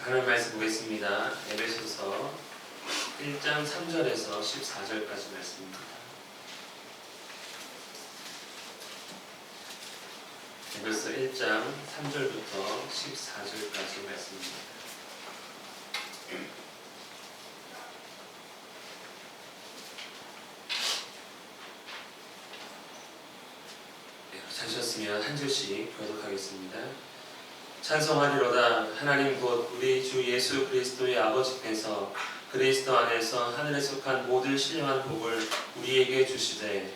하나님 말씀 보겠습니다. 에베소서 1장 3절에서 14절까지 말씀입니다. 에베소서 1장 3절부터 14절까지 말씀입니다. 찾으셨으면 한 줄씩 교독하겠습니다. 찬송하리로다. 하나님 곧 우리 주 예수 그리스도의 아버지께서 그리스도 안에서 하늘에 속한 모든 신령한 복을 우리에게 주시되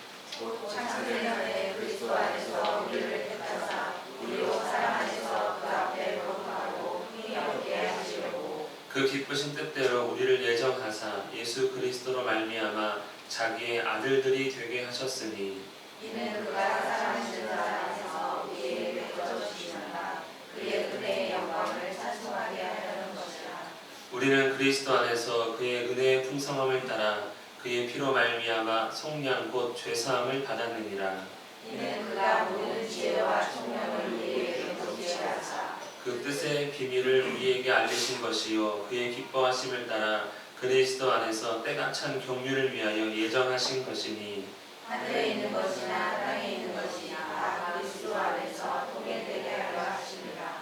창세전에 그리스도 안에서 우리를 택하사 우리로 사랑 안에서 그 앞에 거듭하고 힘이 얻게 하시려고 그 기쁘신 뜻대로 우리를 예정하사 예수 그리스도로 말미암아 자기의 아들들이 되게 하셨으니 이는 그가 사랑하시는 자 안에서 우리에게 베풀어 주시는가 그의 은혜의 영광을 찬송하게 하려는 것이라. 우리는 그리스도 안에서 그의 은혜의 풍성함을 따라 그의 피로 말미암아 속량 곧 죄사함을 받았느니라. 이는 그가 모든 지혜와 총명을 우리에게 돕게 하사 그 뜻의 비밀을 우리에게 알리신 것이요 그의 기뻐하심을 따라 그리스도 안에서 때가 찬 경륜을 위하여 예정하신 것이니 하늘에 있는 것이나 땅에 있는 것이나 다 그리스도 안에서 통일되게 하려 하십니다.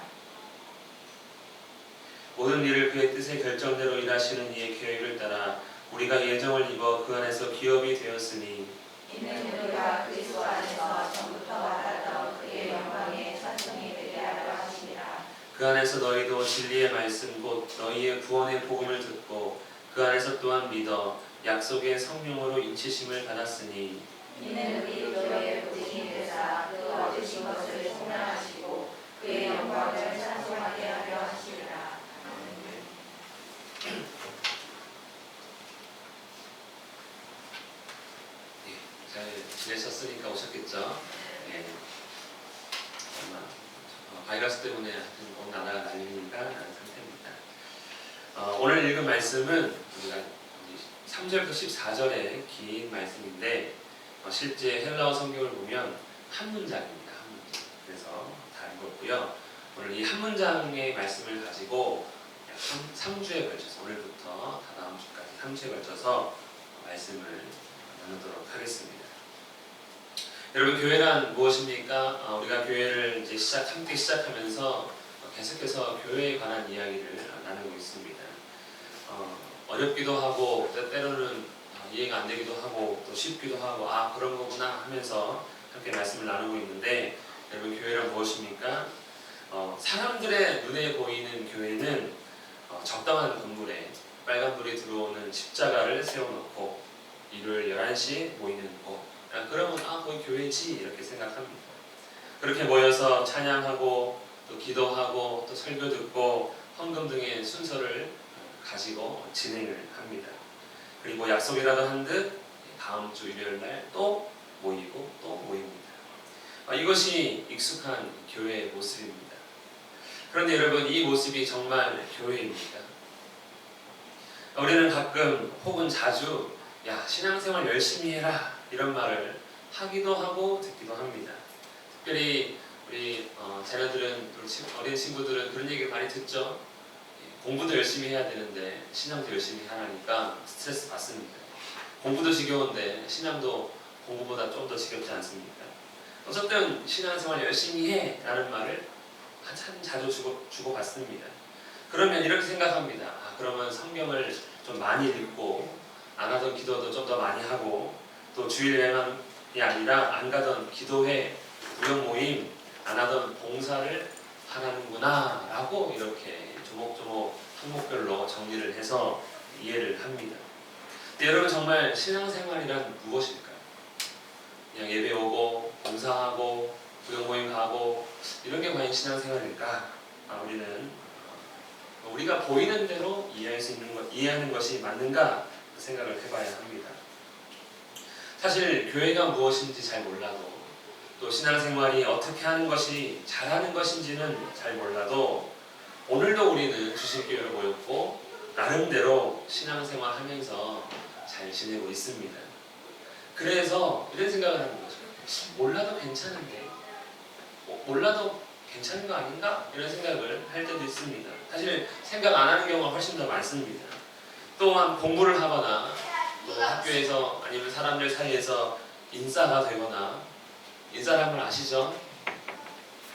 모든 일을 그의 뜻의 결정대로 일하시는 이의 계획을 따라 우리가 예정을 입어 그 안에서 기업이 되었으니 이는 우리가 그리스도 안에서 전부터 받았던 그의 영광의 찬송이 되게 하려 하십니다. 그 안에서 너희도 진리의 말씀 곧 너희의 구원의 복음을 듣고 그 안에서 또한 믿어 약속의 성령으로 인치심을 받았으니 이는 우리 교회의 부증이 되사 그 얻으신 것을 속량하시고 그의 영광을 찬송하게 하려 하시리라. 잘 지내셨으니까 오셨겠죠? 네. 아마 바이러스 때문에 온 나라가 난리니까 라는 상태입니다. 오늘 읽은 말씀은 우리가 3절부터 14절의 긴 말씀인데 실제 헬라어 성경을 보면 한 문장입니다. 한 문장. 그래서 다 읽었고요. 오늘 이 한 문장의 말씀을 가지고 약 3주에 걸쳐서 오늘부터 다다음 주까지 3주에 걸쳐서 말씀을 나누도록 하겠습니다. 여러분, 교회란 무엇입니까? 우리가 교회를 이제 함께 시작하면서 계속해서 교회에 관한 이야기를 나누고 있습니다. 어렵기도 하고 때로는 이해가 안 되기도 하고 또 쉽기도 하고 그런 거구나 하면서 함께 말씀을 나누고 있는데, 여러분, 교회란 무엇입니까? 사람들의 눈에 보이는 교회는 적당한 건물에 빨간불이 들어오는 십자가를 세워놓고 일요일 11시 모이는 곳, 그러면 거기 교회지 이렇게 생각합니다. 그렇게 모여서 찬양하고 또 기도하고 또 설교 듣고 헌금 등의 순서를 가지고 진행을 합니다. 그리고 약속이라도 한 듯 다음 주 일요일 날 또 모이고 또 모입니다. 이것이 익숙한 교회의 모습입니다. 그런데 여러분, 이 모습이 정말 교회입니까? 우리는 가끔 혹은 자주 신앙생활 열심히 해라 이런 말을 하기도 하고 듣기도 합니다. 특별히 우리 자녀들은, 어린 친구들은 그런 얘기를 많이 듣죠. 공부도 열심히 해야 되는데 신앙도 열심히 하라니까 스트레스 받습니다. 공부도 지겨운데 신앙도 공부보다 좀 더 지겹지 않습니까? 어쨌든 신앙생활 열심히 해 라는 말을 참 자주 주고받습니다. 그러면 이렇게 생각합니다. 그러면 성경을 좀 많이 읽고 안 하던 기도도 좀 더 많이 하고 또 주일에만이 아니라 안 가던 기도회, 구역 모임, 안 하던 봉사를 하라는구나 라고 이렇게 조목조목 항목별로 정리를 해서 이해를 합니다. 근데 여러분, 정말 신앙생활이란 무엇일까요? 그냥 예배 오고 봉사하고 구역 모임 가고 이런 게 과연 신앙생활일까? 우리는 우리가 보이는 대로 이해하는 것이 맞는가 생각을 해봐야 합니다. 사실 교회가 무엇인지 잘 몰라도 또 신앙생활이 어떻게 하는 것이 잘하는 것인지는 잘 몰라도 오늘도 우리는 주신교회로 모였고 나름대로 신앙생활 하면서 잘 지내고 있습니다. 그래서 이런 생각을 하는 거죠. 몰라도 괜찮은데, 몰라도 괜찮은 거 아닌가? 이런 생각을 할 때도 있습니다. 사실 생각 안 하는 경우가 훨씬 더 많습니다. 또한 공부를 하거나 또 학교에서 아니면 사람들 사이에서 인싸가 되거나, 인싸라는 걸 아시죠?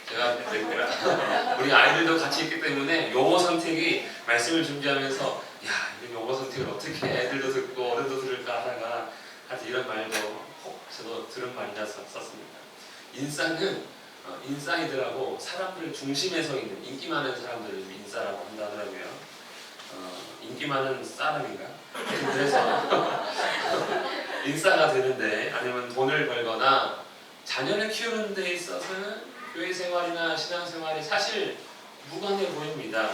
제가 우리 아이들도 같이 있기 때문에 용어 선택이 말씀을 준비하면서 야, 이 용어 선택을 어떻게 애들도 듣고 어른도 들을까 하다가 하여튼 이런 말도 저도 들은 말이라서 썼습니다. 인싸는 인사이드라고 사람들 중심에 서 있는 인기 많은 사람들을 인싸라고 한다더라고요. 인기 많은 사람인가? 그래서 인싸가 되는데, 아니면 돈을 벌거나 자녀를 키우는 데 있어서는 교회 생활이나 신앙 생활이 사실 무관해 보입니다.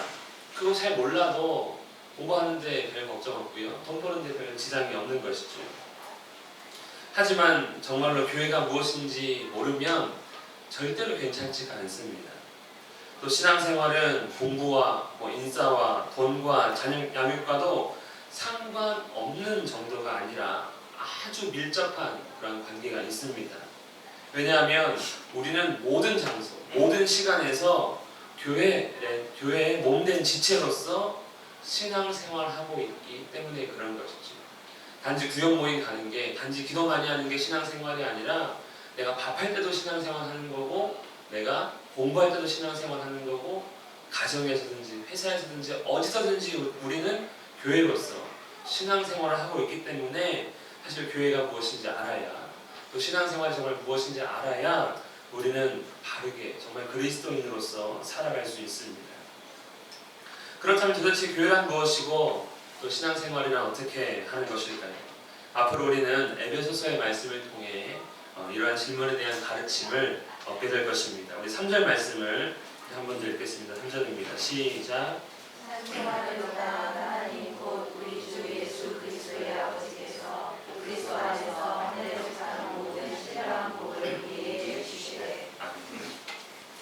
그거 잘 몰라도 공부하는데 별 걱정 없고요. 돈 버는데 별 지장이 없는 것이죠. 하지만 정말로 교회가 무엇인지 모르면 절대로 괜찮지가 않습니다. 또 신앙생활은 공부와 인싸와 돈과 자녀 양육과도 상관없는 정도가 아니라 아주 밀접한 그런 관계가 있습니다. 왜냐하면 우리는 모든 장소, 모든 시간에서 교회의 몸된 지체로서 신앙생활하고 있기 때문에 그런 것이죠. 단지 구역 모임 가는 게, 단지 기도 많이 하는 게 신앙생활이 아니라 내가 밥할 때도 신앙생활 하는 거고, 내가 공부할 때도 신앙생활 하는 거고, 가정에서든지 회사에서든지 어디서든지 우리는 교회로서 신앙생활을 하고 있기 때문에 사실 교회가 무엇인지 알아야, 또 신앙생활이 정말 무엇인지 알아야 우리는 바르게 정말 그리스도인으로서 살아갈 수 있습니다. 그렇다면 도대체 교회란 무엇이고 또 신앙생활이란 어떻게 하는 것일까요? 앞으로 우리는 에베소서의 말씀을 통해 이러한 질문에 대한 가르침을 얻게 될 것입니다. 우리 3절 말씀을 한번 더 읽겠습니다. 3절입니다. 시작. 찬송하리로다. 하나님 곧 우리 주 예수 그리스도의 아버지께서 그리스도 안에서 하늘에서 사는 모든 신령한 복을 우리에게 주시되.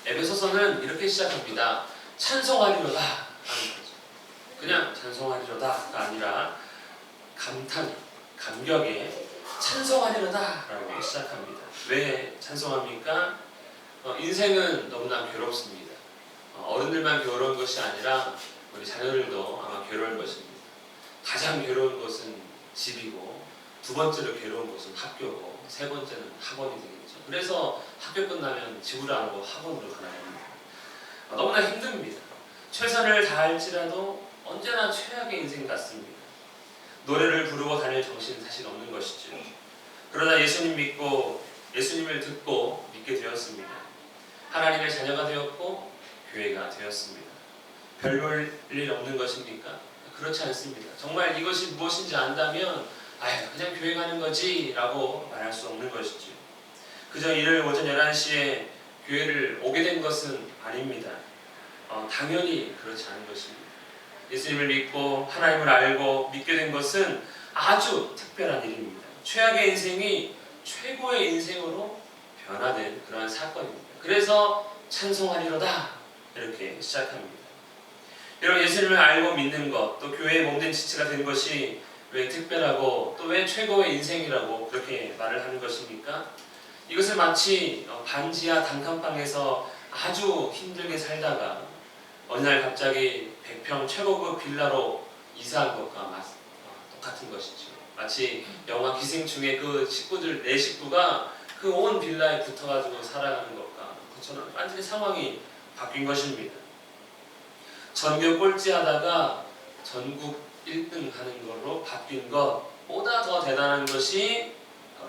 에베소서는 이렇게 시작합니다. 찬송하리로다 하는 거죠. 그냥 찬송하리로다가 아니라 감탄, 감격에 찬송하리로다 라고 시작합니다. 왜 찬송합니까? 인생은 너무나 괴롭습니다. 어른들만 괴로운 것이 아니라 우리 자녀들도 아마 괴로울 것입니다. 가장 괴로운 것은 집이고, 두 번째로 괴로운 것은 학교고, 세 번째는 학원이 되겠죠. 그래서 학교 끝나면 집으로 안 오고 학원으로 가야 합니다. 너무나 힘듭니다. 최선을 다할지라도 언제나 최악의 인생 같습니다. 노래를 부르고 다닐 정신은 사실 없는 것이죠. 그러나 예수님 믿고 예수님을 듣고 믿게 되었습니다. 하나님의 자녀가 되었고 교회가 되었습니다. 별 볼 일 없는 것입니까? 그렇지 않습니다. 정말 이것이 무엇인지 안다면 그냥 교회 가는 거지 라고 말할 수 없는 것이죠. 그저 일요일 오전 11시에 교회를 오게 된 것은 아닙니다. 당연히 그렇지 않은 것입니다. 예수님을 믿고 하나님을 알고 믿게 된 것은 아주 특별한 일입니다. 최악의 인생이 최고의 인생으로 변화된 그러한 사건입니다. 그래서 찬송하리로다 이렇게 시작합니다. 여러분, 예수님을 알고 믿는 것, 또 교회의 몸된 지체가 된 것이 왜 특별하고 또 왜 최고의 인생이라고 그렇게 말을 하는 것입니까? 이것을 마치 반지하 단칸방에서 아주 힘들게 살다가 어느 날 갑자기 100평 최고급 빌라로 이사한 것과 똑같은 것이죠. 마치 영화 기생충의 그 식구들, 네 식구가 그 온 빌라에 붙어가지고 살아가는 것과 그처럼 완전히 상황이 바뀐 것입니다. 전교 꼴찌하다가 전국 1등 하는 걸로 바뀐 것보다 더 대단한 것이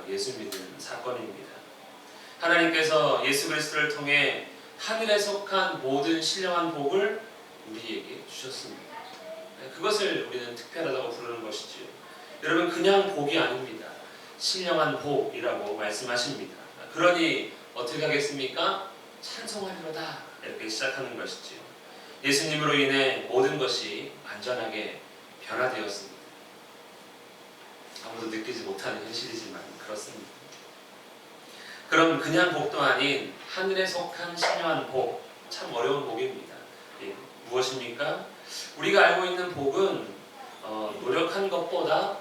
예수 믿는 사건입니다. 하나님께서 예수 그리스도를 통해 하늘에 속한 모든 신령한 복을 우리에게 주셨습니다. 그것을 우리는 특별하다고 부르는 것이지요. 여러분, 그냥 복이 아닙니다. 신령한 복이라고 말씀하십니다. 그러니 어떻게 하겠습니까? 찬송하리로다 이렇게 시작하는 것이지요. 예수님으로 인해 모든 것이 완전하게 변화되었습니다. 아무도 느끼지 못하는 현실이지만 그렇습니다. 그럼 그냥 복도 아닌 하늘에 속한 신령한 복, 참 어려운 복입니다. 무엇입니까? 우리가 알고 있는 복은 노력한 것보다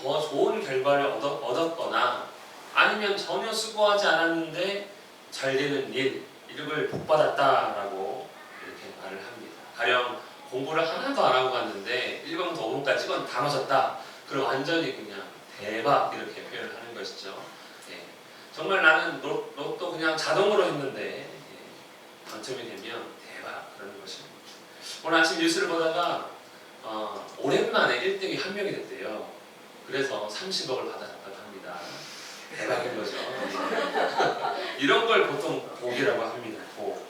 더 좋은 결과를 얻었거나 아니면 전혀 수고하지 않았는데 잘 되는 일일 이름을 복받았다라고 이렇게 말을 합니다. 가령 공부를 하나도 안 하고 갔는데 1번부터 5번까지 찍어 다 맞았다. 그럼 완전히 그냥 대박 이렇게 표현을 하는 것이죠. 예. 정말 나는 로또 그냥 자동으로 했는데 당첨이 되면 대박 그러는 것입니다. 오늘 아침 뉴스를 보다가 오랜만에 1등이 한 명이 됐대요. 그래서 30억을 받아갔다고 합니다. 대박인 거죠. 이런 걸 보통 복이라고 합니다. 복.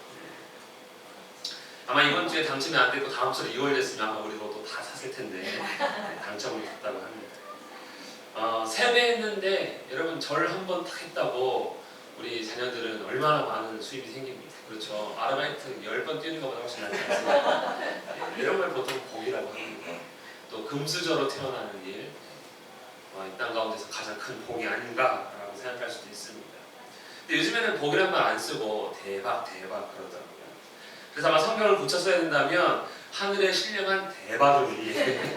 아마 이번 주에 당첨이 안 됐고 다음 주에 2월 됐으면 아마 우리 로또 다 샀을 텐데 당첨을 했다고 합니다. 세배했는데 여러분 절 한 번 탁 했다고 우리 자녀들은 얼마나 많은 수입이 생깁니다. 그렇죠. 아르바이트 10번 뛰는 것보다 훨씬 낫지 않습니까? 이런 걸 보통 복이라고 합니다. 또 금수저로 태어나는 일, 이 땅 가운데서 가장 큰 복이 아닌가라고 생각할 수도 있습니다. 근데 요즘에는 복이란 말 안 쓰고 대박 그러더라고요. 그래서 아마 성경을 고쳐 써야 된다면 하늘에 신령한 대박을 우리에게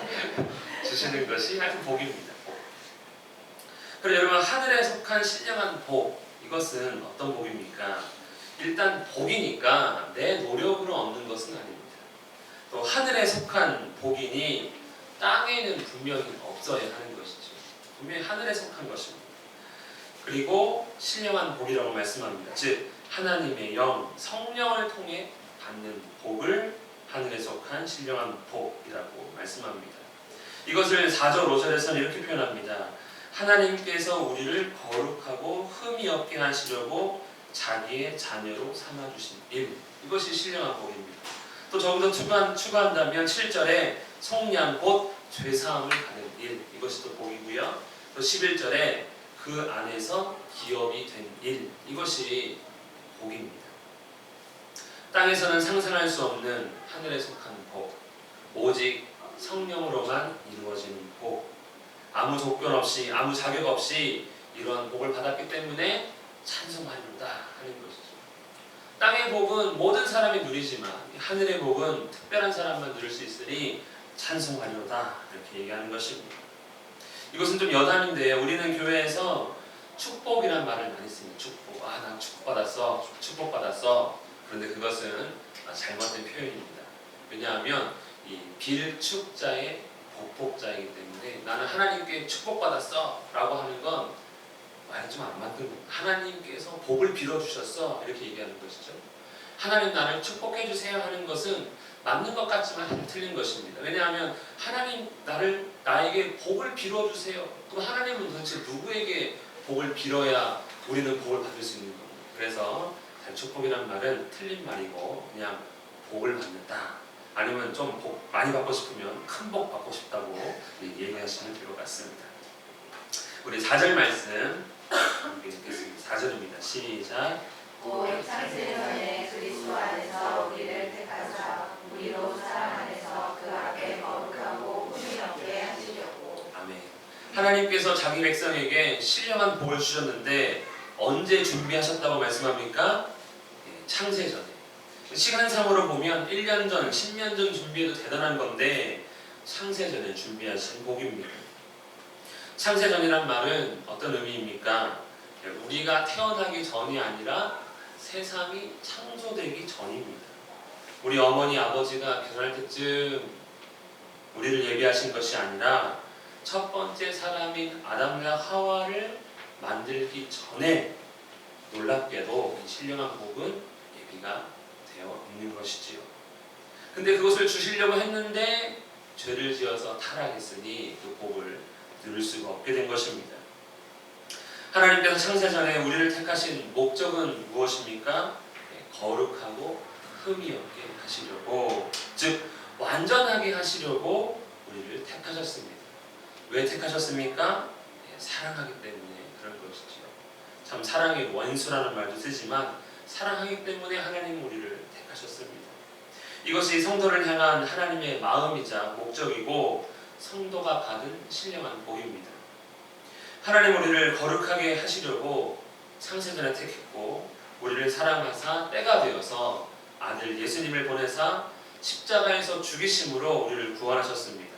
주시는 것이 하여튼 복입니다. 복. 그럼 여러분 하늘에 속한 신령한 복, 이것은 어떤 복입니까? 일단 복이니까 내 노력으로 얻는 것은 아닙니다. 또 하늘에 속한 복이니 땅에는 분명히 없어야 하는 것이죠. 분명히 하늘에 속한 것입니다. 그리고 신령한 복이라고 말씀합니다. 즉 하나님의 영, 성령을 통해 받는 복을 하늘에 속한 신령한 복이라고 말씀합니다. 이것을 4절 5절에서는 이렇게 표현합니다. 하나님께서 우리를 거룩하고 흠이 없게 하시려고 자기의 자녀로 삼아주신 일, 이것이 신령한 복입니다. 또 조금 더 추가한다면 7절에 속량 곧 죄사함을 받는 일, 이것이 또 복이고요. 또 11절에 그 안에서 기업이 된 일, 이것이 복입니다. 땅에서는 상상할 수 없는 하늘에 속한 복, 오직 성령으로만 이루어지는 복, 아무 조건 없이 아무 자격 없이 이러한 복을 받았기 때문에 찬송하리로다 하는 것이죠. 땅의 복은 모든 사람이 누리지만 하늘의 복은 특별한 사람만 누릴 수 있으니 찬송하리로다 이렇게 얘기하는 것입니다. 이것은 좀 여담인데 우리는 교회에서 축복이란 말을 많이 씁니다. 축복. 나 축복받았어. 축복받았어. 그런데 그것은 잘못된 표현입니다. 왜냐하면 이 빌축자의 복복자이기 때문에 나는 하나님께 축복받았어 라고 하는 건 말이 좀 안 맞는 겁니다. 하나님께서 복을 빌어주셨어 이렇게 얘기하는 것이죠. 하나님 나를 축복해 주세요 하는 것은 맞는 것 같지만 틀린 것입니다. 왜냐하면 하나님 나에게 복을 빌어주세요. 그럼 하나님은 도대체 누구에게 복을 빌어야 우리는 복을 받을 수 있는 겁니다. 그래서 축복이란 말은 틀린 말이고 그냥 복을 받는다. 아니면 좀 복 많이 받고 싶으면 큰 복 받고 싶다고 얘기하시면 될 것 같습니다. 우리 4절 말씀 함께 읽겠습니다. 4절입니다. 시작. 곧 창세전에 그리스도 안에서 우리를 택하사 우리로 사랑 안에서 그 앞에 거룩하고 흠이 없게 하시려고. 아멘. 하나님께서 자기 백성에게 신령한 복을 주셨는데 언제 준비하셨다고 말씀합니까? 창세전에. 시간상으로 보면 1년 전, 10년 전 준비해도 대단한 건데 창세전에 준비하신 복입니다. 창세전이란 말은 어떤 의미입니까? 우리가 태어나기 전이 아니라 세상이 창조되기 전입니다. 우리 어머니 아버지가 결혼할 때쯤 우리를 예비하신 것이 아니라 첫 번째 사람인 아담과 하와를 만들기 전에 놀랍게도 이 신령한 복은 예비가 되어 있는 것이지요. 근데 그것을 주시려고 했는데 죄를 지어서 타락했으니 그 복을 누릴 수가 없게 된 것입니다. 하나님께서 창세전에 우리를 택하신 목적은 무엇입니까? 거룩하고 흠이 없게 하시려고, 즉 완전하게 하시려고 우리를 택하셨습니다. 왜 택하셨습니까? 사랑하기 때문에 그런 것이죠. 참 사랑의 원수라는 말도 쓰지만 사랑하기 때문에 하나님은 우리를 택하셨습니다. 이것이 성도를 향한 하나님의 마음이자 목적이고 성도가 받은 신령한 복입니다. 하나님 우리를 거룩하게 하시려고 창세전에 택했고 우리를 사랑하사 때가 되어서 아들 예수님을 보내사 십자가에서 죽이심으로 우리를 구원하셨습니다.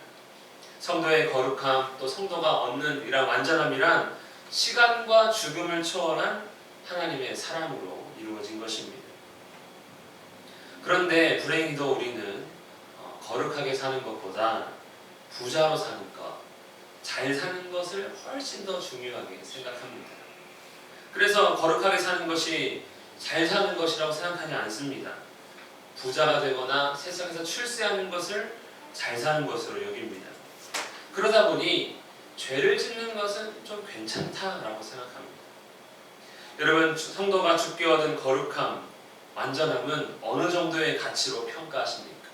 성도의 거룩함 또 성도가 얻는 이런 완전함이란 시간과 죽음을 초월한 하나님의 사랑으로 이루어진 것입니다. 그런데 불행히도 우리는 거룩하게 사는 것보다 부자로 사는 것, 잘 사는 것을 훨씬 더 중요하게 생각합니다. 그래서 거룩하게 사는 것이 잘 사는 것이라고 생각하지 않습니다. 부자가 되거나 세상에서 출세하는 것을 잘 사는 것으로 여깁니다. 그러다 보니 죄를 짓는 것은 좀 괜찮다라고 생각합니다. 여러분, 성도가 주께 얻은 거룩함, 완전함은 어느 정도의 가치로 평가하십니까?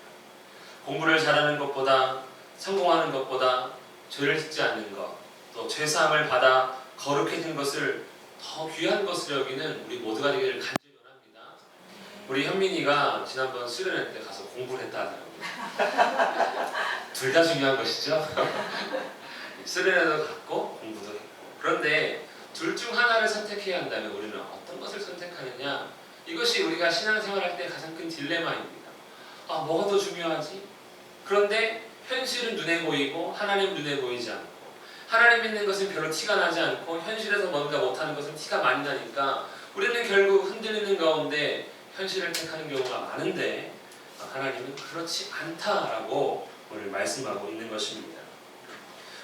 공부를 잘하는 것보다, 성공하는 것보다 죄를 짓지 않는 것, 또 죄사함을 받아 거룩해진 것을 더 귀한 것으로 여기는 우리 모두가 되기를 간절히 원합니다. 우리 현민이가 지난번 수련회 때 가서 공부를 했다 하더라고요. 둘 다 중요한 것이죠. 수련회도 갔고 공부도 했고. 그런데 둘 중 하나를 선택해야 한다면 우리는 어떤 것을 선택하느냐? 이것이 우리가 신앙생활할 때 가장 큰 딜레마입니다. 뭐가 더 중요하지? 그런데 현실은 눈에 보이고 하나님 눈에 보이지 않고, 하나님 믿는 것은 별로 티가 나지 않고 현실에서 뭔가 못하는 것은 티가 많이 나니까 우리는 결국 흔들리는 가운데 현실을 택하는 경우가 많은데, 하나님은 그렇지 않다라고 오늘 말씀하고 있는 것입니다.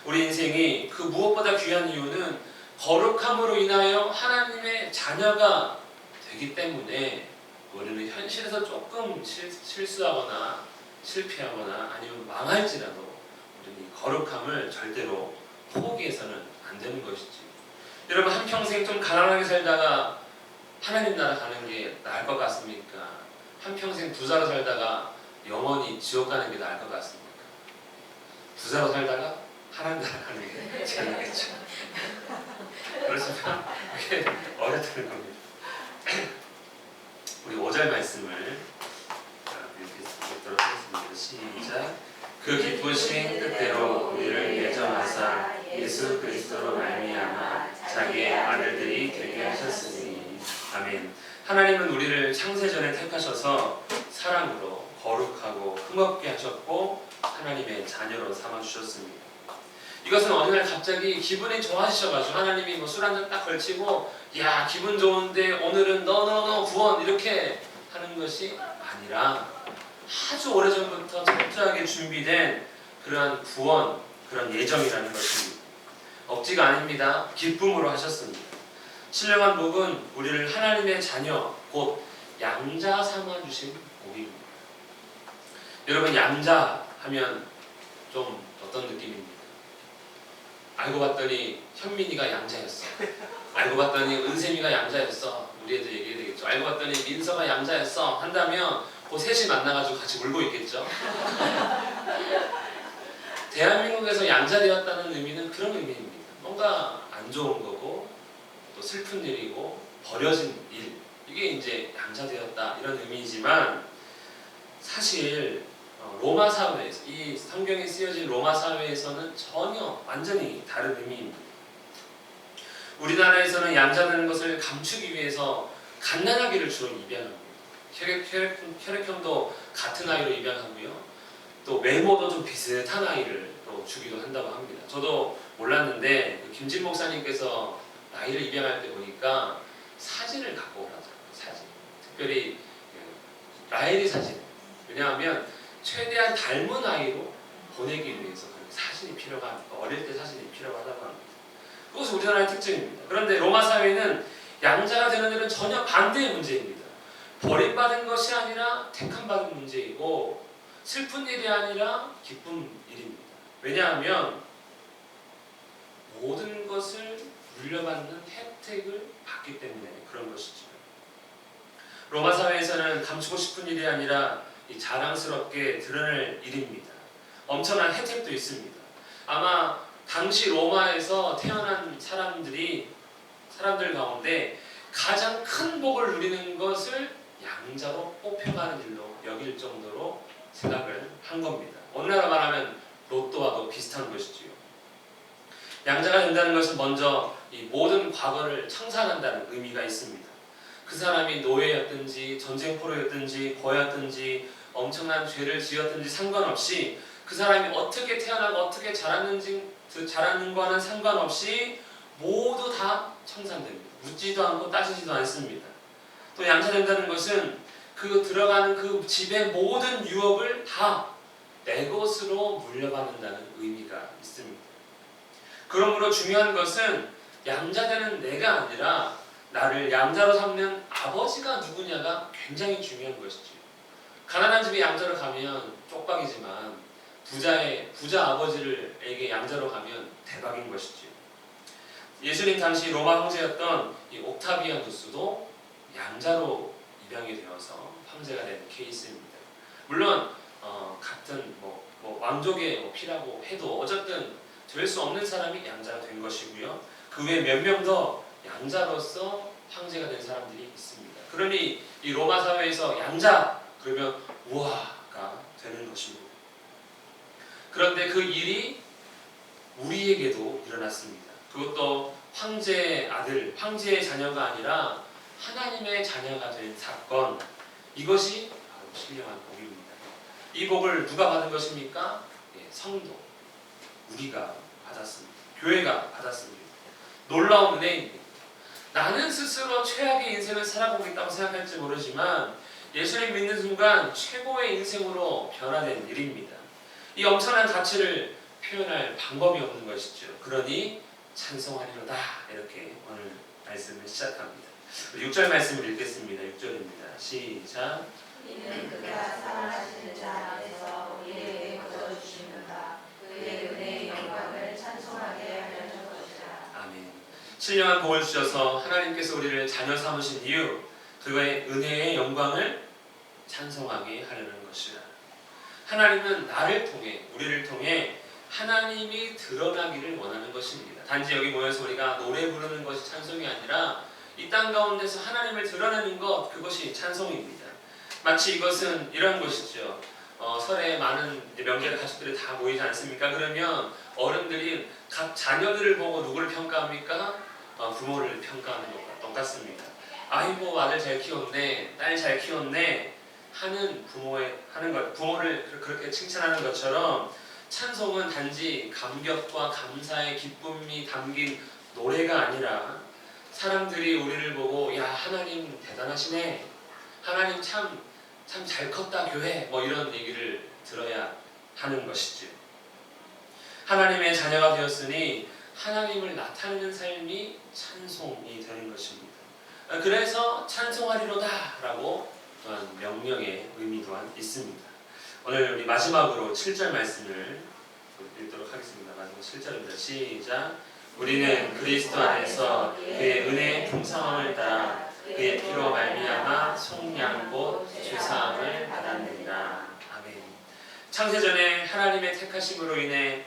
우리 인생이 그 무엇보다 귀한 이유는 거룩함으로 인하여 하나님의 자녀가 되기 때문에 우리는 현실에서 조금 실수하거나 실패하거나 아니면 망할지라도 우리는 이 거룩함을 절대로 포기해서는 안 되는 것이지. 여러분, 한평생 좀 가난하게 살다가 하나님 나라 가는 게 나을 것 같습니까? 한평생 부자로 살다가 영원히 지옥 가는 게 나을 것 같습니까? 부자로 살다가 하나님 나라 가는 게 재밌겠죠. 그렇지만 그게 어렵다는 겁니다. 우리 5절 말씀을 읽도록 하겠습니다. 시작. 그 기쁘신 뜻대로 우리를 예정하사 예수 그리스도로 말미암아 자기의 아들들이 되게 하셨으니. 아멘. 하나님은 우리를 창세전에 택하셔서 사랑으로 거룩하고 흠없게 하셨고 하나님의 자녀로 삼아주셨습니다. 이것은 어느 날 갑자기 기분이 좋아지셔가지고 하나님이 술 한잔 딱 걸치고 야 기분 좋은데 오늘은 너 구원 이렇게 하는 것이 아니라 아주 오래전부터 철저하게 준비된 그러한 구원, 그런 예정이라는 것입니다. 억지가 아닙니다. 기쁨으로 하셨습니다. 신령한 복은 우리를 하나님의 자녀, 곧 양자 삼아주신 복입니다. 여러분, 양자 하면 좀 어떤 느낌입니까? 알고 봤더니 현민이가 양자였어. 알고 봤더니 은샘이가 양자였어. 우리 애들 얘기해야 되겠죠. 알고 봤더니 민서가 양자였어 한다면 그 셋이 만나가지고 같이 울고 있겠죠. 대한민국에서 양자되었다는 의미는 그런 의미입니다. 뭔가 안 좋은 거고 또 슬픈 일이고 버려진 일, 이게 이제 양자되었다 이런 의미이지만 사실 로마 사회에서, 이 성경에 쓰여진 로마 사회에서는 전혀 완전히 다른 의미입니다. 우리나라에서는 양자되는 것을 감추기 위해서 갓난아기를 주로 입양합니다. 혈액형도 같은 아이로 입양하고요. 또 외모도 좀 비슷한 아이를 또 주기도 한다고 합니다. 저도 몰랐는데 김진 목사님께서 아이를 입양할 때 보니까 사진을 갖고 오라더라고요. 사진. 특별히 라헬이 사진. 왜냐하면 최대한 닮은 아이로 보내기 위해서 사진이 필요하니까, 어릴 때 사진이 필요하다고 합니다. 그것은 우리나라의 특징입니다. 그런데 로마 사회는 양자가 되는 일은 전혀 반대의 문제입니다. 버림받은 것이 아니라 택함받은 문제이고 슬픈 일이 아니라 기쁜 일입니다. 왜냐하면 모든 것을 물려받는 혜택을 받기 때문에 그런 것이죠. 로마 사회에서는 감추고 싶은 일이 아니라 자랑스럽게 드러낼 일입니다. 엄청난 혜택도 있습니다. 아마 당시 로마에서 태어난 사람들 가운데 가장 큰 복을 누리는 것을 양자로 뽑혀가는 일로 여길 정도로 생각을 한 겁니다. 오늘날 말하면 로또와도 비슷한 것이지요. 양자가 된다는 것은 먼저 이 모든 과거를 청산한다는 의미가 있습니다. 그 사람이 노예였든지 전쟁포로였든지 고였든지 엄청난 죄를 지었든지 상관없이 그 사람이 어떻게 태어나고 어떻게 자랐는가는 상관없이 모두 다 청산됩니다. 묻지도 않고 따지지도 않습니다. 또 양자된다는 것은 그 들어가는 그 집의 모든 유업을 다 내 것으로 물려받는다는 의미가 있습니다. 그러므로 중요한 것은 양자되는 내가 아니라 나를 양자로 삼는 아버지가 누구냐가 굉장히 중요한 것이죠. 가난한 집에 양자로 가면 쪽박이지만 부자 아버지에게 양자로 가면 대박인 것이죠. 예수님 당시 로마 황제였던 이 옥타비아누스도 양자로 입양이 되어서 황제가 된 케이스입니다. 물론 같은 왕족의 피라고 해도 어쨌든 될 수 없는 사람이 양자가 된 것이고요. 그 외에 몇 명 더 양자로서 황제가 된 사람들이 있습니다. 그러니 이 로마 사회에서 양자 그러면 우와가 되는 것입니다. 그런데 그 일이 우리에게도 일어났습니다. 그것도 황제의 아들, 황제의 자녀가 아니라 하나님의 자녀가 된 사건, 이것이 바로 신령한 복입니다. 이 복을 누가 받은 것입니까? 성도, 우리가 받았습니다. 교회가 받았습니다. 놀라운 은혜입니다. 나는 스스로 최악의 인생을 살아보고 있다고 생각할지 모르지만 예수를 믿는 순간 최고의 인생으로 변화된 일입니다. 이 엄청난 가치를 표현할 방법이 없는 것이죠. 그러니 찬송하리로다, 이렇게 오늘 말씀을 시작합니다. 6절 말씀을 읽겠습니다. 6절입니다. 시작. 이는 그가 사랑하시는 자 안에서 우리에게 거저주시는가 그의 은혜의 영광을 찬송하게 하려는 것이라. 아멘. 신령한 복을 주셔서 하나님께서 우리를 자녀 삼으신 이유, 그의 은혜의 영광을 찬송하게 하려는 것이라. 하나님은 나를 통해, 우리를 통해 하나님이 드러나기를 원하는 것입니다. 단지 여기 모여서 우리가 노래 부르는 것이 찬송이 아니라 이 땅 가운데서 하나님을 드러내는 것, 그것이 찬송입니다. 마치 이것은 이런 것이죠. 설에 많은 명절 가족들이 다 모이지 않습니까? 그러면 어른들이 각 자녀들을 보고 누구를 평가합니까? 부모를 평가하는 것과 똑같습니다. 아이고 아들 잘 키웠네, 딸 잘 키웠네 하는 부모를 그렇게 칭찬하는 것처럼 찬송은 단지 감격과 감사의 기쁨이 담긴 노래가 아니라 사람들이 우리를 보고 야 하나님 대단하시네, 하나님 참 잘 컸다 교회, 이런 얘기를 들어야 하는 것이죠. 하나님의 자녀가 되었으니 하나님을 나타내는 삶이 찬송이 되는 것입니다. 그래서 찬송하리로다 라고 또한 명령의 의미 또한 있습니다. 오늘 우리 마지막으로 7절 말씀을 읽도록 하겠습니다. 마지막 7절입니다. 시작. 우리는 그리스도 안에서 그의 은혜의 풍성함을 따라 그의 피로 말미암아 속량 곧 죄사함을 받았느니라. 아멘. 창세전에 하나님의 택하심으로 인해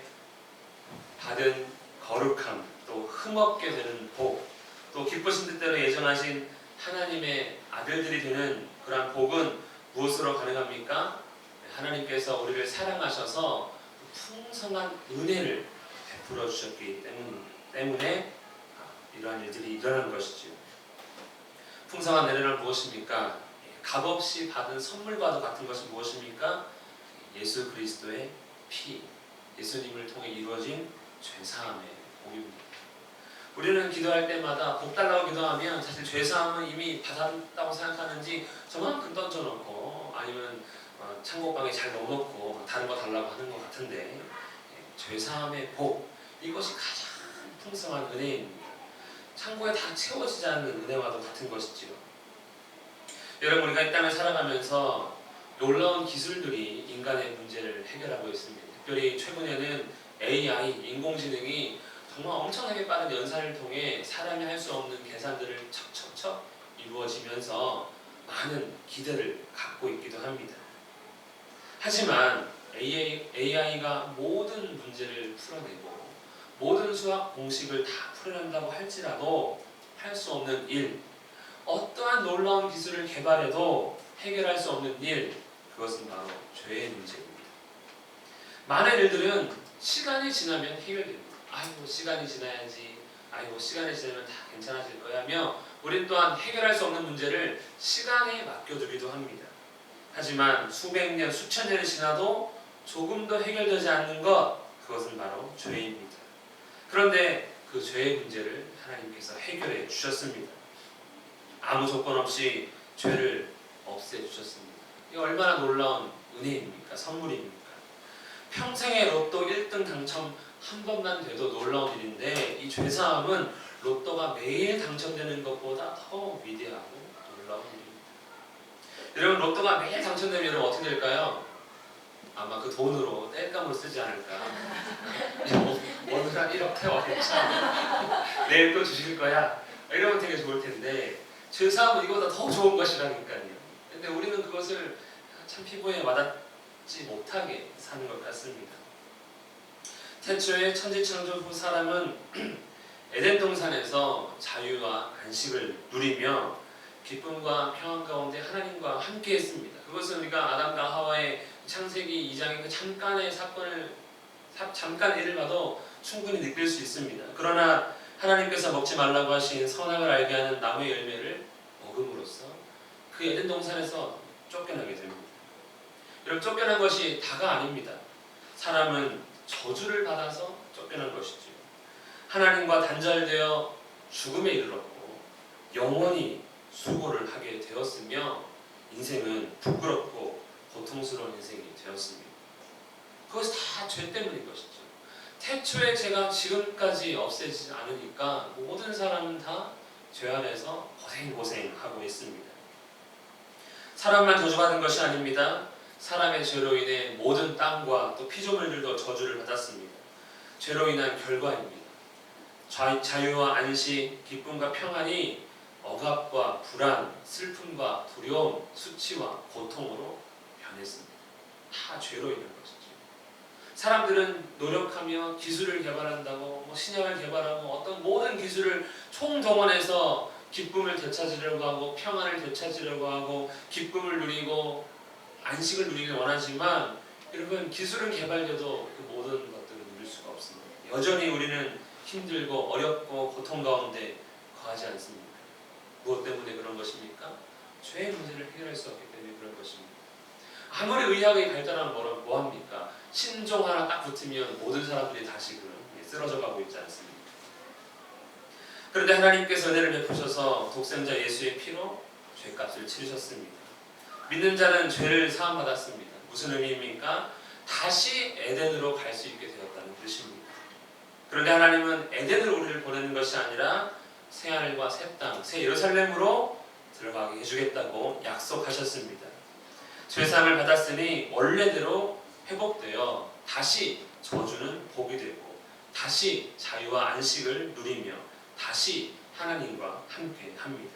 받은 거룩함, 또 흠없게 되는 복, 또 기쁘신 뜻대로 예정하신 하나님의 아들들이 되는 그러한 복은 무엇으로 가능합니까? 하나님께서 우리를 사랑하셔서 풍성한 은혜를 베풀어 주셨기 때문에 이러한 일들이 일어나는 것이죠. 풍성한 은혜는 무엇입니까? 값없이 받은 선물과도 같은 것은 무엇입니까? 예수 그리스도의 피, 예수님을 통해 이루어진 죄사함의 복입니다. 우리는 기도할 때마다 복 달라고 기도하면 사실 죄사함은 이미 받았다고 생각하는지 저만큼 던져놓고 아니면 창고방에 잘 넣어놓고 다른 거 달라고 하는 것 같은데, 죄사함의 복, 이것이 가장 풍성한 은혜입니다. 창고에 다 채워지지 않는 은혜와도 같은 것이지요. 여러분, 우리가 이 땅을 살아가면서 놀라운 기술들이 인간의 문제를 해결하고 있습니다. 특별히 최근에는 AI, 인공지능이 정말 엄청나게 빠른 연산을 통해 사람이 할 수 없는 계산들을 척척척 이루어지면서 많은 기대를 갖고 있기도 합니다. 하지만 AI가 모든 문제를 풀어내고 모든 수학 공식을 다 풀어낸다고 할지라도 할 수 없는 일, 어떠한 놀라운 기술을 개발해도 해결할 수 없는 일, 그것은 바로 죄의 문제입니다. 많은 일들은 시간이 지나면 해결됩니다. 아이고 시간이 지나야지, 아이고 시간이 지나면 다 괜찮아질 거야 하며 우린 또한 해결할 수 없는 문제를 시간에 맡겨두기도 합니다. 하지만 수백 년, 수천 년이 지나도 조금도 해결되지 않는 것, 그것은 바로 죄입니다. 그런데 그 죄의 문제를 하나님께서 해결해 주셨습니다. 아무 조건 없이 죄를 없애주셨습니다. 이게 얼마나 놀라운 은혜입니까? 선물입니까? 평생에 로또 1등 당첨 한 번만 돼도 놀라운 일인데 이 죄사함은 로또가 매일 당첨되는 것보다 더 위대하고 놀라운 일입니다. 여러분, 로또가 매일 당첨되면 여러분 어떻게 될까요? 아마 그 돈으로 땔감으로 쓰지 않을까. 오늘 한 1억 태워야겠다. 내일 또 주실 거야. 이러면 되게 좋을 텐데 죄사함은 이거보다 더 좋은 것이라니까요. 근데 우리는 그것을 참 피부에 와닿지 못하게 사는 것 같습니다. 태초에 천지창조 후 사람은 에덴 동산에서 자유와 안식을 누리며 기쁨과 평안 가운데 하나님과 함께 했습니다. 그것은 우리가 아담과 하와의 창세기 2장의 그 잠깐의 잠깐 일을 봐도 충분히 느낄 수 있습니다. 그러나 하나님께서 먹지 말라고 하신 선악을 알게 하는 나무의 열매를 먹음으로써 그 에덴 동산에서 쫓겨나게 됩니다. 여러분, 쫓겨난 것이 다가 아닙니다. 사람은 저주를 받아서 쫓겨난 것이지요. 하나님과 단절되어 죽음에 이르렀고 영원히 수고를 하게 되었으며 인생은 부끄럽고 고통스러운 인생이 되었습니다. 그것이 다 죄 때문인 것이죠. 태초의 죄가 지금까지 없애지지 않으니까 모든 사람은 다 죄 안에서 고생하고 있습니다. 사람만 저주받은 것이 아닙니다. 사람의 죄로 인해 모든 땅과 또 피조물들도 저주를 받았습니다. 죄로 인한 결과입니다. 자유와 안식, 기쁨과 평안이 억압과 불안, 슬픔과 두려움, 수치와 고통으로 변했습니다. 다 죄로 인한 것이죠. 사람들은 노력하며 기술을 개발한다고 신약을 개발하고 어떤 모든 기술을 총동원해서 기쁨을 되찾으려고 하고 평안을 되찾으려고 하고 기쁨을 누리고 안식을 누리길 원하지만 여러분, 기술은 개발돼도 그 모든 것들을 누릴 수가 없습니다. 여전히 우리는 힘들고 어렵고 고통 가운데 거하지 않습니까? 무엇 때문에 그런 것입니까? 죄의 문제를 해결할 수 없기 때문에 그런 것입니다. 아무리 의학이 발달하면 뭐합니까? 신종 하나 딱 붙으면 모든 사람들이 다시금 쓰러져 가고 있지 않습니까? 그런데 하나님께서 은혜를 베푸셔서 독생자 예수의 피로 죄값을 치르셨습니다. 믿는 자는 죄를 사함받았습니다. 무슨 의미입니까? 다시 에덴으로 갈 수 있게 되었다는 뜻입니다. 그런데 하나님은 에덴으로 우리를 보내는 것이 아니라 새하늘과 새 땅, 새 예루살렘으로 들어가게 해주겠다고 약속하셨습니다. 죄사함을 받았으니 원래대로 회복되어 다시 저주는 복이 되고 다시 자유와 안식을 누리며 다시 하나님과 함께 합니다.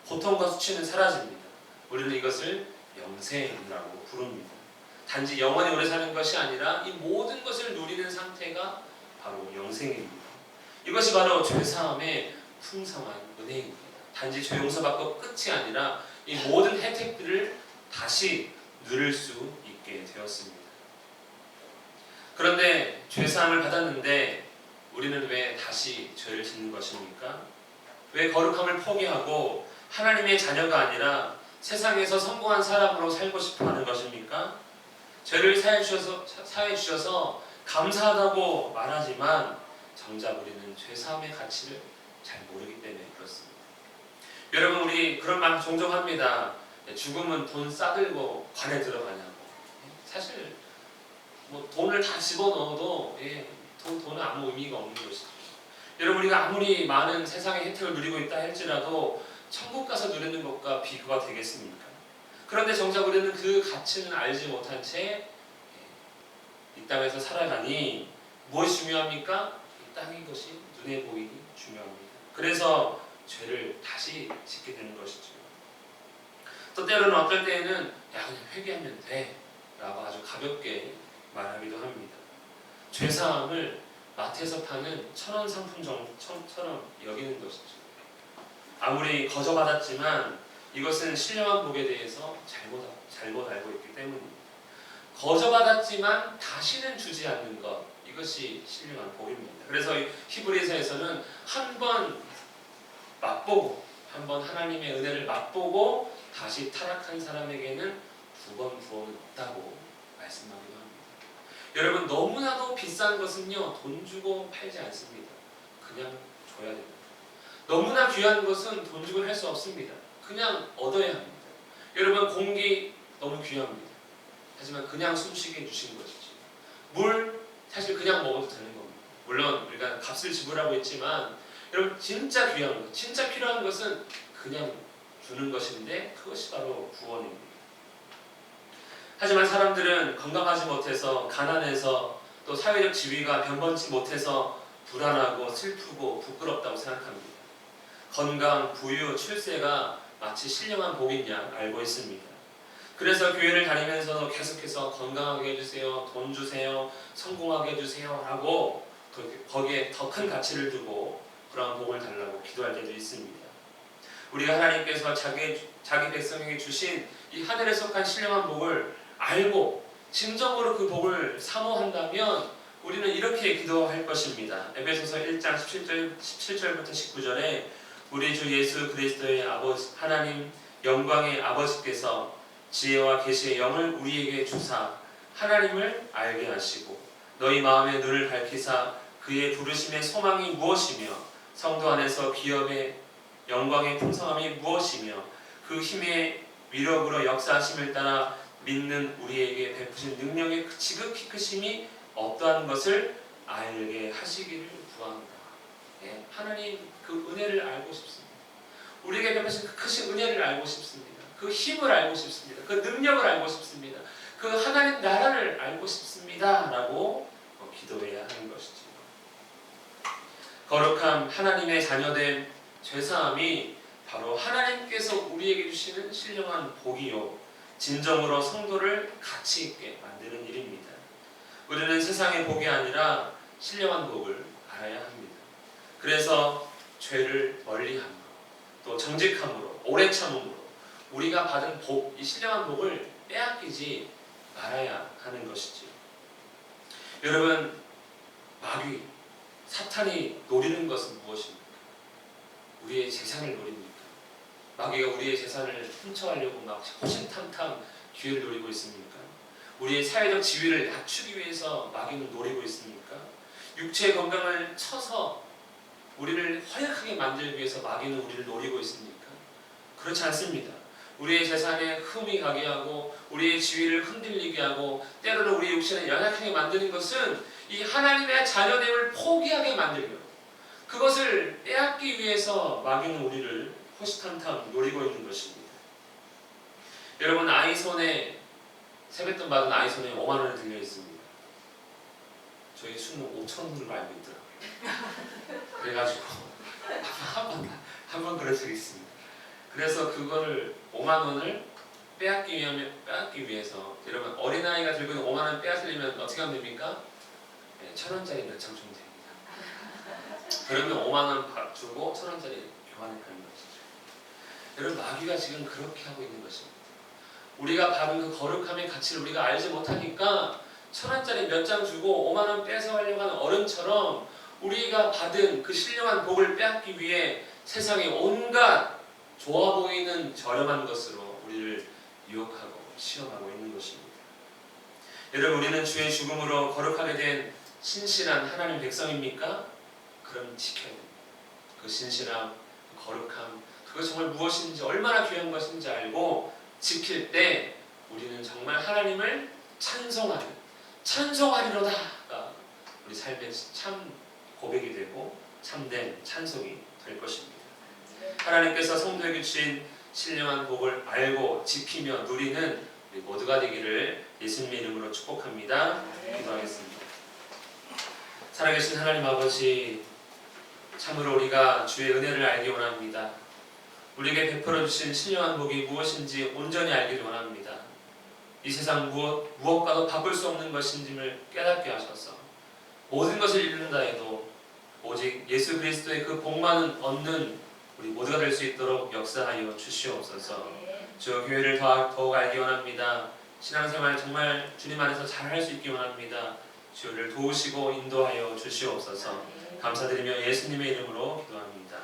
고통과 수치는 사라집니다. 우리는 이것을 영생이라고 부릅니다. 단지 영원히 오래 사는 것이 아니라 이 모든 것을 누리는 상태가 바로 영생입니다. 이것이 바로 죄사함의 풍성한 은혜입니다. 단지 죄 용서받고 끝이 아니라 이 모든 혜택들을 다시 누릴 수 있게 되었습니다. 그런데 죄사함을 받았는데 우리는 왜 다시 죄를 짓는 것입니까? 왜 거룩함을 포기하고 하나님의 자녀가 아니라 세상에서 성공한 사람으로 살고 싶어 하는 것입니까? 죄를 사해 주셔서 감사하다고 말하지만 정작 우리는 죄사함의 가치를 잘 모르기 때문에 그렇습니다. 여러분, 우리 그런 말 종종 합니다. 죽으면 돈 싸들고 관에 들어가냐고. 사실 돈을 다 집어넣어도 돈은 아무 의미가 없는 것이죠. 여러분, 우리가 아무리 많은 세상의 혜택을 누리고 있다 할지라도 천국 가서 누리는 것과 비교가 되겠습니까? 그런데 정작 우리는 그 가치는 알지 못한 채 이 땅에서 살아가니 무엇이 중요합니까? 이 땅의 것이 눈에 보이기 중요합니다. 그래서 죄를 다시 짓게 되는 것이죠. 또 때로는 어떨 때에는 그냥 회개하면 돼 라고 아주 가볍게 말하기도 합니다. 죄사함을 마트에서 파는 1,000원 상품처럼 여기는 것이죠. 아무리 거저받았지만 이것은 신령한 복에 대해서 잘못 알고 있기 때문입니다. 거저받았지만 다시는 주지 않는 것, 이것이 신령한 복입니다. 그래서 히브리서에서는 한 번 맛보고, 한 번 하나님의 은혜를 맛보고 다시 타락한 사람에게는 2번 구원은 없다고 말씀하기도 합니다. 여러분, 너무나도 비싼 것은요, 돈 주고 팔지 않습니다. 그냥 줘야 됩니다. 너무나 귀한 것은 돈 주고 할 수 없습니다. 그냥 얻어야 합니다. 여러분, 공기 너무 귀합니다. 하지만 그냥 숨쉬게 해주신 것이지. 물 사실 그냥 먹어도 되는 겁니다. 물론 우리가 값을 지불하고 있지만 여러분, 진짜 귀한 것, 진짜 필요한 것은 그냥 주는 것인데 그것이 바로 구원입니다. 하지만 사람들은 건강하지 못해서, 가난해서, 또 사회적 지위가 변변치 못해서 불안하고 슬프고 부끄럽다고 생각합니다. 건강, 부유, 출세가 마치 신령한 복인 양 알고 있습니다. 그래서 교회를 다니면서도 계속해서 건강하게 해주세요, 돈 주세요, 성공하게 해주세요 라고 거기에 더 큰 가치를 두고 그러한 복을 달라고 기도할 때도 있습니다. 우리가 하나님께서 자기 백성에게 주신 이 하늘에 속한 신령한 복을 알고 진정으로 그 복을 사모한다면 우리는 이렇게 기도할 것입니다. 에베소서 1장 17절부터 19절에 우리 주 예수 그리스도의 아버지 하나님 영광의 아버지께서 지혜와 계시의 영을 우리에게 주사 하나님을 알게 하시고 너희 마음의 눈을 밝히사 그의 부르심의 소망이 무엇이며 성도 안에서 기업의 영광의 풍성함이 무엇이며 그 힘의 위력으로 역사하심을 따라 믿는 우리에게 베푸신 능력의 지극히 크심이 어떠한 것을 알게 하시기를 구합니다. 하나님 그 은혜를 알고 싶습니다. 우리에게 베푸신 그 크신 은혜를 알고 싶습니다. 그 힘을 알고 싶습니다. 그 능력을 알고 싶습니다. 그 하나님 나라를 알고 싶습니다 라고 기도해야 하는 것이죠. 거룩함, 하나님의 자녀됨, 죄사함이 바로 하나님께서 우리에게 주시는 신령한 복이요 진정으로 성도를 가치 있게 만드는 일입니다. 우리는 세상의 복이 아니라 신령한 복을 알아야 합니다. 그래서 죄를 멀리함으로 또 정직함으로 오래 참음으로 우리가 받은 복, 이 신령한 복을 빼앗기지 말아야 하는 것이지요. 여러분, 마귀, 사탄이 노리는 것은 무엇입니까? 우리의 재산을 노립니까? 마귀가 우리의 재산을 훔쳐가려고 막 호신탐탐 기회를 노리고 있습니까? 우리의 사회적 지위를 낮추기 위해서 마귀는 노리고 있습니까? 육체의 건강을 쳐서 우리를 허약하게 만들기 위해서 마귀는 우리를 노리고 있습니까? 그렇지 않습니다. 우리의 재산에 흠이 가게 하고 우리의 지위를 흔들리게 하고 때로는 우리의 육신을 연약하게 만드는 것은 이 하나님의 자녀됨을 포기하게 만들고 그것을 빼앗기 위해서 마귀는 우리를 호시탐탐 노리고 있는 것입니다. 여러분, 아이 손에 세뱃돈 받은 아이 손에 5만 원이 들려 있습니다. 저희 수는 5천 원으로 알고 있더라고요. 그래가지고 한 번 그런 적이 있습니다. 그래서 그거를 5만 원을 빼앗기 위해서 여러분, 어린아이가 들고 있는 5만 원 빼앗으려면 어떻게 하면 됩니까? 1,000원짜리 몇 장 주면 됩니다. 그러면 5만 원 주고 1,000원짜리 교환을 하는 것이죠. 여러분, 마귀가 지금 그렇게 하고 있는 것입니다. 우리가 받은 그 거룩함의 가치를 우리가 알지 못하니까 1,000원짜리 몇 장 주고 5만 원 뺏어가려고 하는 어른처럼 우리가 받은 그 신령한 복을 빼앗기 위해 세상의 온갖 좋아 보이는 저렴한 것으로 우리를 유혹하고 시험하고 있는 것입니다. 여러분, 우리는 주의 죽음으로 거룩하게 된 신실한 하나님 백성입니까? 그럼 지켜야 됩니다. 그 신실함, 그 거룩함, 그것이 정말 무엇인지 얼마나 귀한 것인지 알고 지킬 때 우리는 정말 하나님을 찬송하리로다가 우리 삶의 참 고백이 되고 참된 찬송이 될 것입니다. 하나님께서 성도에게 주신 신령한 복을 알고 지키며 누리는 우리 모두가 되기를 예수님의 이름으로 축복합니다. 기도하겠습니다. 살아계신 하나님 아버지, 참으로 우리가 주의 은혜를 알기 원합니다. 우리에게 베풀어 주신 신령한 복이 무엇인지 온전히 알기를 원합니다. 이 세상 무엇과도 바꿀 수 없는 것인지를 깨닫게 하셔서 모든 것을 잃는다 해도 오직 예수 그리스도의 그 복만은 얻는 우리 모두가 될 수 있도록 역사하여 주시옵소서. 주 교회를 더욱 알기 원합니다. 신앙생활 정말 주님 안에서 잘할 수 있기 원합니다. 주를 도우시고 인도하여 주시옵소서. 감사드리며 예수님의 이름으로 기도합니다.